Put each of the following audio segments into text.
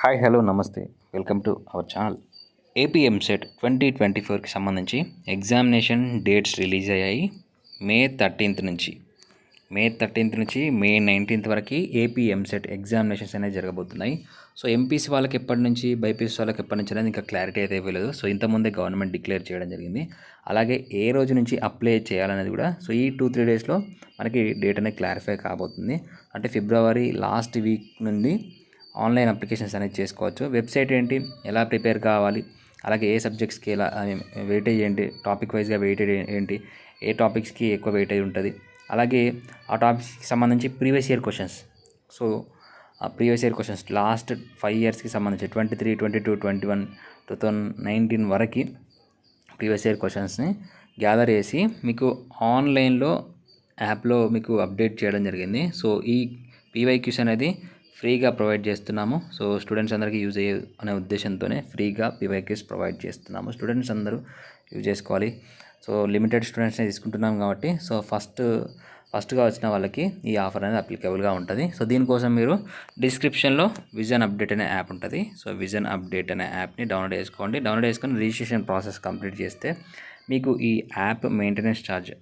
Hi hello నమస్తే welcome to our channel. AP EAMCET 2024కి సంబంధించి ఎగ్జామినేషన్ డేట్స్ రిలీజ్ అయ్యాయి. మే 13th నుంచి మే 19th వరకు ఏపీ ఎంసెట్ ఎగ్జామినేషన్స్ అనేవి జరగబోతున్నాయి. సో ఎంపీసీ వాళ్ళకి ఎప్పటి నుంచి, బైపీసీ వాళ్ళకి ఎప్పటి నుంచి అనేది ఇంకా క్లారిటీ అయితే ఇవ్వలేదు. సో ఇంతకుముందే గవర్నమెంట్ డిక్లేర్ చేయడం జరిగింది. అలాగే ఏ రోజు నుంచి అప్లై చేయాలనేది కూడా సో ఈ 2-3 డేస్లో మనకి డేట్ అనేది క్లారిఫై కాబోతుంది. అంటే ఫిబ్రవరి లాస్ట్ వీక్ నుండి ఆన్లైన్ అప్లికేషన్స్ అనేది చేసుకోవచ్చు. వెబ్సైట్ ఏంటి, ఎలా ప్రిపేర్ కావాలి, అలాగే ఏ సబ్జెక్ట్స్కి ఎలా వెయిటేజ్ ఏంటి, టాపిక్ వైజ్గా వెయిటేజ్ ఏంటి, ఏ టాపిక్స్కి ఎక్కువ వెయిటేజ్ ఉంటుంది, అలాగే ఆ టాపిక్స్కి సంబంధించి ప్రీవియస్ ఇయర్ క్వశ్చన్స్. సో ఆ ప్రీవియస్ ఇయర్ క్వశ్చన్స్ లాస్ట్ 5 ఇయర్స్కి సంబంధించి 23, 22, 21, 2019 వరకు ప్రీవియస్ ఇయర్ క్వశ్చన్స్ని గ్యాదర్ చేసి మీకు ఆన్లైన్లో యాప్లో మీకు అప్డేట్ చేయడం జరిగింది. సో ఈ పీవైక్యూస్ అనేది ఫ్రీగా ప్రొవైడ్ చేస్తున్నాము. సో స్టూడెంట్స్ అందరికీ యూజ్ అయ్యే అనే ఉద్దేశంతోనే ఫ్రీగా పీవైక్యూస్ ప్రొవైడ్ చేస్తున్నాము. స్టూడెంట్స్ అందరూ యూజ్ చేసుకోవాలి. సో లిమిటెడ్ స్టూడెంట్స్ని తీసుకుంటున్నాం కాబట్టి సో ఫస్ట్గా వచ్చిన వాళ్ళకి ఈ ఆఫర్ అనేది అప్లికబుల్గా ఉంటుంది. సో దీనికోసం మీరు డిస్క్రిప్షన్లో విజన్ అప్డేట్ అనే యాప్ ఉంటుంది. సో విజన్ అప్డేట్ అనే యాప్ని డౌన్లోడ్ చేసుకోండి. డౌన్లోడ్ చేసుకొని రిజిస్ట్రేషన్ ప్రాసెస్ కంప్లీట్ చేస్తే మీకు ఈ app maintenance charge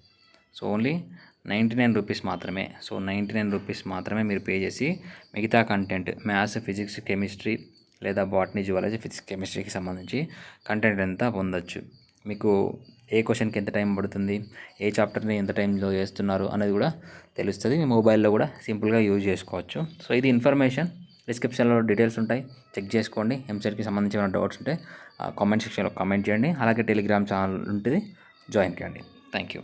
so only 99 rupees మాత్రమే. సో 99 రూపీస్ మాత్రమే మీరు పే చేసి మిగతా కంటెంట్ మ్యాథ్స్, ఫిజిక్స్, కెమిస్ట్రీ లేదా బాటనీ, జువాలజీ, ఫిజిక్స్, కెమిస్ట్రీకి సంబంధించి కంటెంట్ అంతా పొందొచ్చు. మీకు ఏ క్వశ్చన్కి ఎంత టైం పడుతుంది, ఏ చాప్టర్ని ఎంత టైంలో చేస్తున్నారు అనేది కూడా తెలుస్తుంది. మీ మొబైల్లో కూడా సింపుల్గా యూజ్ చేసుకోవచ్చు. సో ఇది ఇన్ఫర్మేషన్. డిస్క్రిప్షన్లో డీటెయిల్స్ ఉంటాయి, చెక్ చేసుకోండి. ఎంసెట్కి సంబంధించిన డౌట్స్ ఉంటే కామెంట్ సెక్షన్లో కామెంట్ చేయండి. అలాగే టెలిగ్రామ్ ఛానల్ ఉంటుంది, జాయిన్ చేయండి. Thank you.